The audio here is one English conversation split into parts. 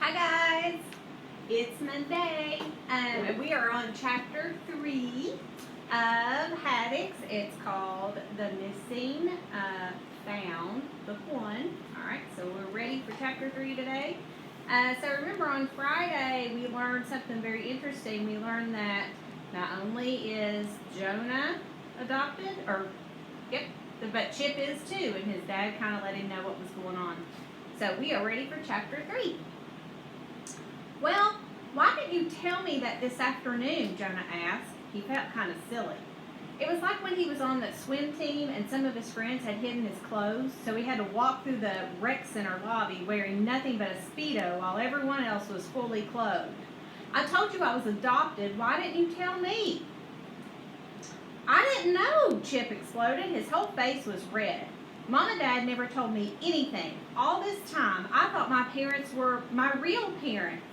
Hi guys, it's Monday, and we are on chapter 3 of Haddix. It's called The Missing Found, book 1. Alright, so we're ready for chapter 3 today. So remember on Friday we learned something very interesting. We learned that not only is Jonah adopted, but Chip is too, and his dad kind of let him know what was going on. So we are ready for chapter 3. Well, why didn't you tell me that this afternoon, Jonah asked. He felt kind of silly. It was like when he was on the swim team and some of his friends had hidden his clothes, so he had to walk through the rec center lobby wearing nothing but a Speedo while everyone else was fully clothed. I told you I was adopted. Why didn't you tell me? I didn't know, Chip exploded. His whole face was red. Mom and Dad never told me anything. All this time, I thought my parents were my real parents.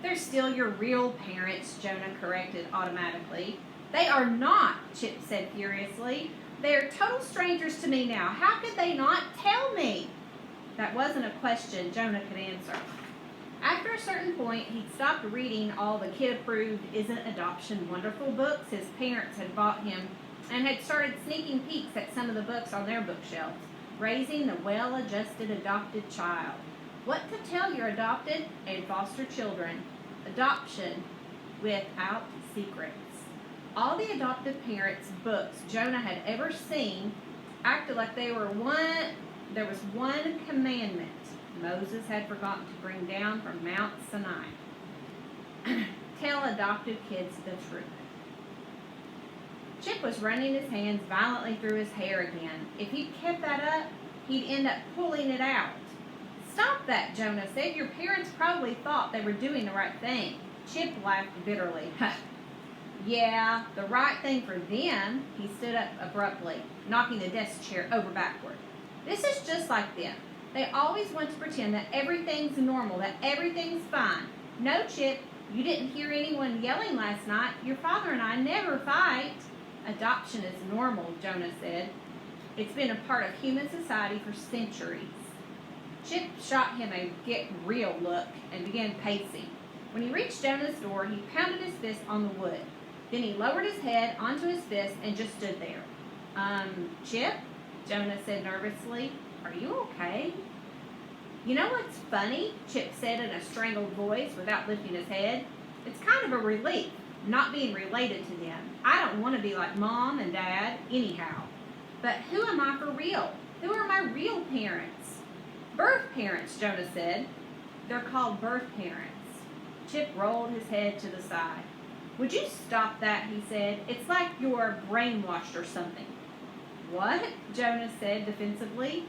They're still your real parents, Jonah corrected automatically. They are not, Chip said furiously. They are total strangers to me now. How could they not tell me? That wasn't a question Jonah could answer. After a certain point, he'd stopped reading all the kid-approved Isn't Adoption Wonderful books his parents had bought him and had started sneaking peeks at some of the books on their bookshelves, Raising the Well-Adjusted Adopted Child, What to Tell Your Adopted and Foster Children, Adoption Without Secrets. All the adoptive parents' books Jonah had ever seen acted like there was one commandment Moses had forgotten to bring down from Mount Sinai. Tell adoptive kids the truth. Chip was running his hands violently through his hair again. If he'd kept that up, he'd end up pulling it out. Stop that, Jonah said. Your parents probably thought they were doing the right thing. Chip laughed bitterly. Yeah, the right thing for them. He stood up abruptly, knocking the desk chair over backward. This is just like them. They always want to pretend that everything's normal, that everything's fine. No, Chip, you didn't hear anyone yelling last night. Your father and I never fight. Adoption is normal, Jonah said. It's been a part of human society for centuries. Chip shot him a get real look and began pacing. When he reached Jonah's door, he pounded his fist on the wood. Then he lowered his head onto his fist and just stood there. Chip, Jonah said nervously, are you okay? You know what's funny? Chip said in a strangled voice without lifting his head. It's kind of a relief, not being related to them. I don't want to be like Mom and Dad anyhow. But who am I for real? Who are my real parents? Birth parents, Jonah said. They're called birth parents. Chip rolled his head to the side. Would you stop that, he said. It's like you're brainwashed or something. What? Jonah said defensively.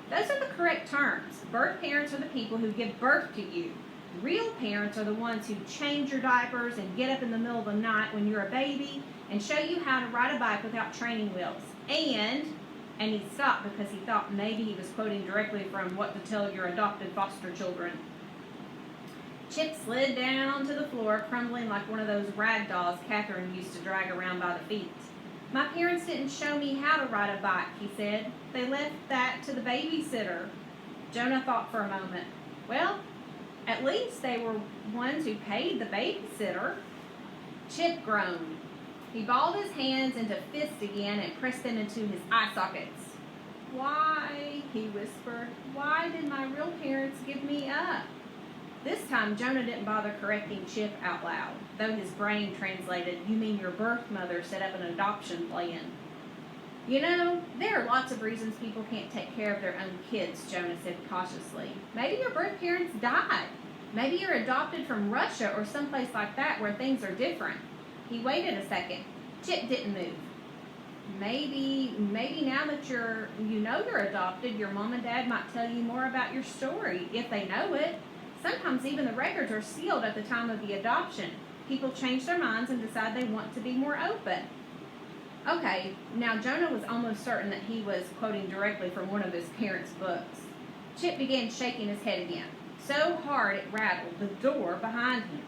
Those are the correct terms. Birth parents are the people who give birth to you. Real parents are the ones who change your diapers and get up in the middle of the night when you're a baby and show you how to ride a bike without training wheels. And he stopped because he thought maybe he was quoting directly from What to Tell Your Adopted Foster Children. Chip slid down to the floor, crumbling like one of those rag dolls Catherine used to drag around by the feet. My parents didn't show me how to ride a bike, he said. They left that to the babysitter. Jonah thought for a moment. Well, at least they were ones who paid the babysitter. Chip groaned. He balled his hands into fists again and pressed them into his eye sockets. Why, he whispered, why did my real parents give me up? This time, Jonah didn't bother correcting Chip out loud, though his brain translated, you mean your birth mother set up an adoption plan. You know, there are lots of reasons people can't take care of their own kids, Jonah said cautiously. Maybe your birth parents died. Maybe you're adopted from Russia or someplace like that where things are different. He waited a second. Chip didn't move. Maybe now that you're adopted, your mom and dad might tell you more about your story, if they know it. Sometimes even the records are sealed at the time of the adoption. People change their minds and decide they want to be more open. Okay, now Jonah was almost certain that he was quoting directly from one of his parents' books. Chip began shaking his head again, so hard it rattled the door behind him.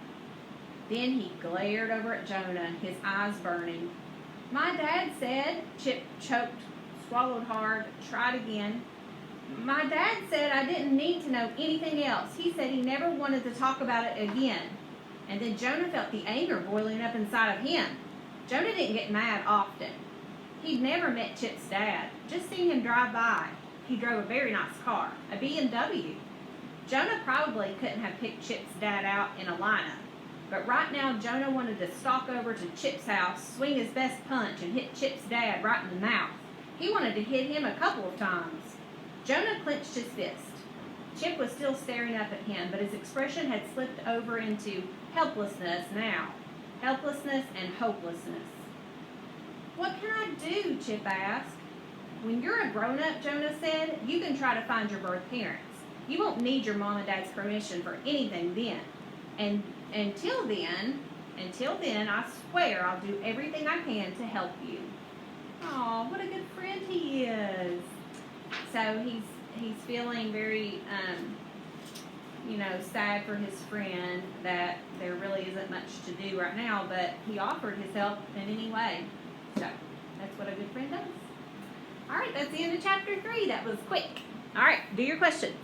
Then he glared over at Jonah, his eyes burning. My dad said, Chip choked, swallowed hard, tried again. My dad said I didn't need to know anything else. He said he never wanted to talk about it again. And then Jonah felt the anger boiling up inside of him. Jonah didn't get mad often. He'd never met Chip's dad, just seen him drive by. He drove a very nice car, a BMW. Jonah probably couldn't have picked Chip's dad out in a lineup. But right now, Jonah wanted to stalk over to Chip's house, swing his best punch, and hit Chip's dad right in the mouth. He wanted to hit him a couple of times. Jonah clenched his fist. Chip was still staring up at him, but his expression had slipped over into helplessness now. Helplessness and hopelessness. What can I do? Chip asked. When you're a grown-up, Jonah said, you can try to find your birth parents. You won't need your mom and dad's permission for anything then. And until then, I swear I'll do everything I can to help you. Aw, what a good friend he is. So he's feeling very, sad for his friend that there really isn't much to do right now, but he offered his help in any way. So that's what a good friend does. All right, that's the end of chapter 3. That was quick. All right, do your questions.